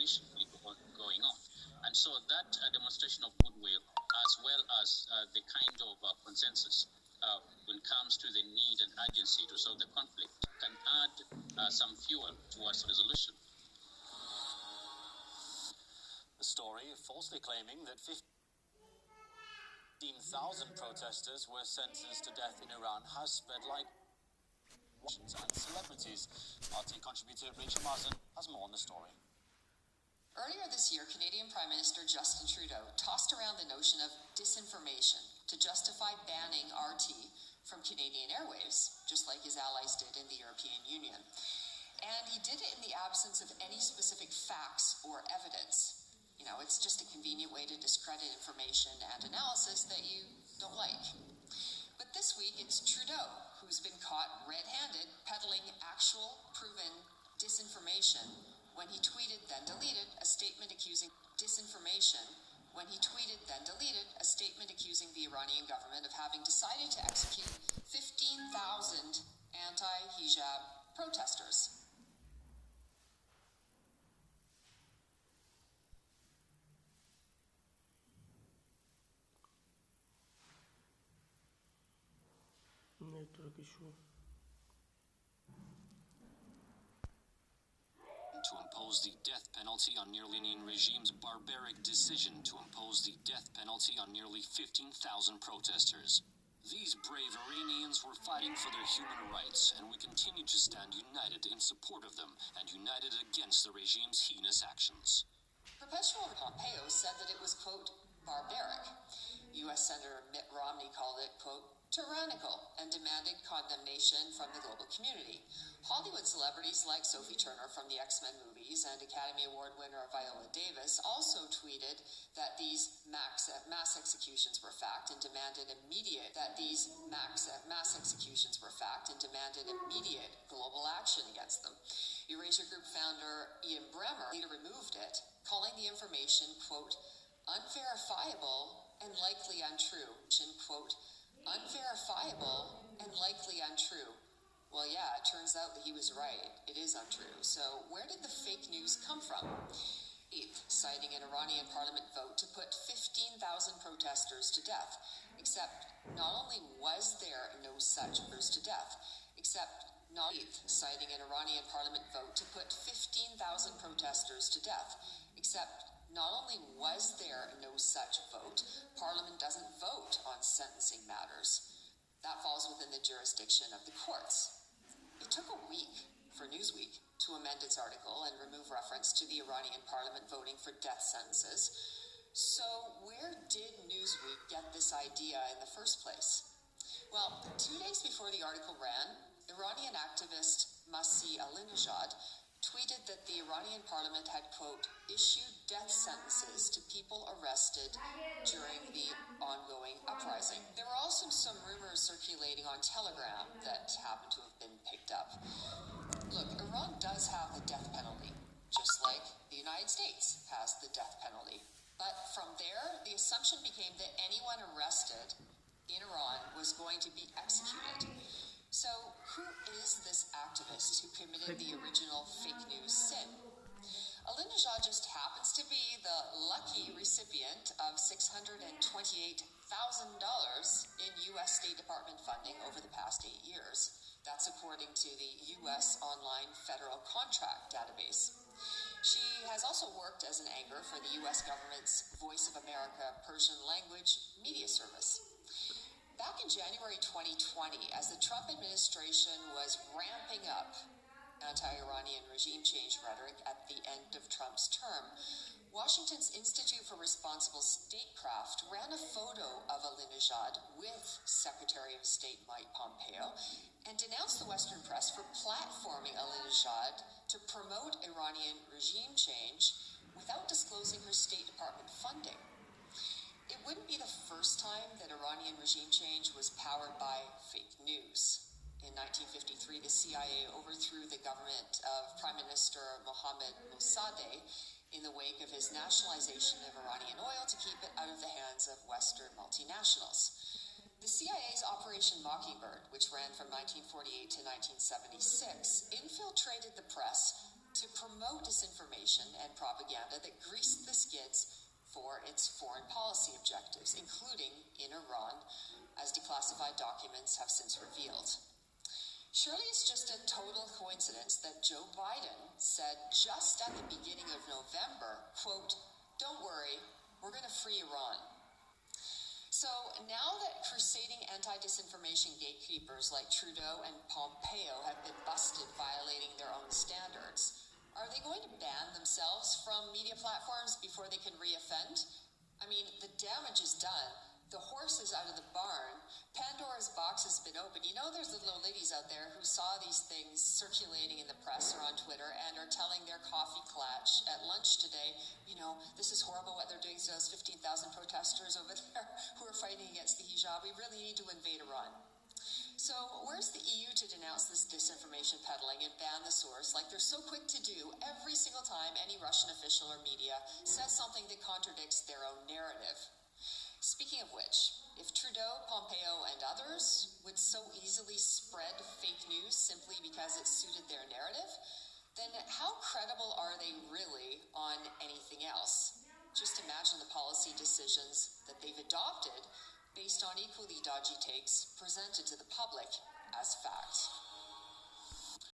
recently going on. And so that demonstration of goodwill, as well as the kind of consensus when it comes to the need and urgency to solve the conflict, can add some fuel towards resolution. The story falsely claiming that 15,000 protesters were sentenced to death in Iran has spread like and celebrities. RT contributor Rachel Marsden has more on the story. Earlier this year, Canadian Prime Minister Justin Trudeau tossed around the notion of disinformation to justify banning RT from Canadian airwaves, just like his allies did in the European Union. And he did it in the absence of any specific facts or evidence. You know, it's just a convenient way to discredit information and analysis that you don't like. But this week, it's Trudeau who's been caught red-handed peddling actual, proven disinformation when he tweeted, then deleted, a statement accusing the Iranian government of having decided to execute 15,000 anti-hijab protesters. Network issue. To impose the death penalty on the Iranian regime's barbaric decision to impose the death penalty on nearly 15,000 protesters. These brave Iranians were fighting for their human rights, and we continue to stand united in support of them and united against the regime's heinous actions. Perpetual Pompeo said that it was, quote, barbaric. U.S. Senator Mitt Romney called it, quote, tyrannical, and demanded condemnation from the global community. Hollywood celebrities like Sophie Turner from the X-Men movies and Academy Award winner Viola Davis also tweeted that these mass executions were fact and demanded immediate global action against them. Erasure Group founder Ian Bremmer later removed it, calling the information, quote, unverifiable and likely untrue, quote, unverifiable and likely untrue. Well, yeah, it turns out that he was right. It is untrue. So where did the fake news come from? Citing an Iranian parliament vote to put 15,000 protesters to death, except not only was there no such citing an Iranian parliament vote to put 15,000 protesters to death, except not only was there no such vote, Parliament doesn't vote on sentencing matters. That falls within the jurisdiction of the courts. It took a week for Newsweek to amend its article and remove reference to the Iranian Parliament voting for death sentences. So where did Newsweek get this idea in the first place? Well, 2 days before the article ran, Iranian activist Mahsa Amini tweeted that the Iranian parliament had, quote, issued death sentences to people arrested during the ongoing uprising. There were also some rumors circulating on Telegram that happened to have been picked up. Look, Iran does have the death penalty, just like the United States has the death penalty. But from there, the assumption became that anyone arrested in Iran was going to be executed. So, who is this activist who committed the original fake news sin? Ahmadinejad just happens to be the lucky recipient of $628,000 in U.S. State Department funding over the past 8 years. That's according to the U.S. Online Federal Contract Database. She has also worked as an anchor for the U.S. government's Voice of America Persian language media service. Back in January 2020, as the Trump administration was ramping up anti-Iranian regime change rhetoric at the end of Trump's term, Washington's Institute for Responsible Statecraft ran a photo of Ahmadinejad with Secretary of State Mike Pompeo and denounced the Western press for platforming Ahmadinejad to promote Iranian regime change without disclosing her State Department funding. It wouldn't be the first time that Iranian regime change was powered by fake news. In 1953, the CIA overthrew the government of Prime Minister Mohammad Mossadegh in the wake of his nationalization of Iranian oil to keep it out of the hands of Western multinationals. The CIA's Operation Mockingbird, which ran from 1948 to 1976, infiltrated the press to promote disinformation and propaganda that greased the skids for its foreign policy objectives, including in Iran, as declassified documents have since revealed. Surely it's just a total coincidence that Joe Biden said just at the beginning of November, quote, "Don't worry, we're going to free Iran." So now that crusading anti-disinformation gatekeepers like Trudeau and Pompeo have been busted violating their own standards, are they going to ban themselves from media platforms before they can re-offend? I mean, the damage is done. The horse is out of the barn. Pandora's box has been opened. You know there's little old ladies out there who saw these things circulating in the press or on Twitter and are telling their coffee clutch at lunch today, you know, this is horrible what they're doing to those 15,000 protesters over there who are fighting against the hijab. We really need to invade Iran. So where's the EU to denounce this disinformation peddling and ban the source like they're so quick to do every single time any Russian official or media says something that contradicts their own narrative? Speaking of which, if Trudeau, Pompeo, and others would so easily spread fake news simply because it suited their narrative, then how credible are they really on anything else? Just imagine the policy decisions that they've adopted based on equally dodgy takes presented to the public as fact.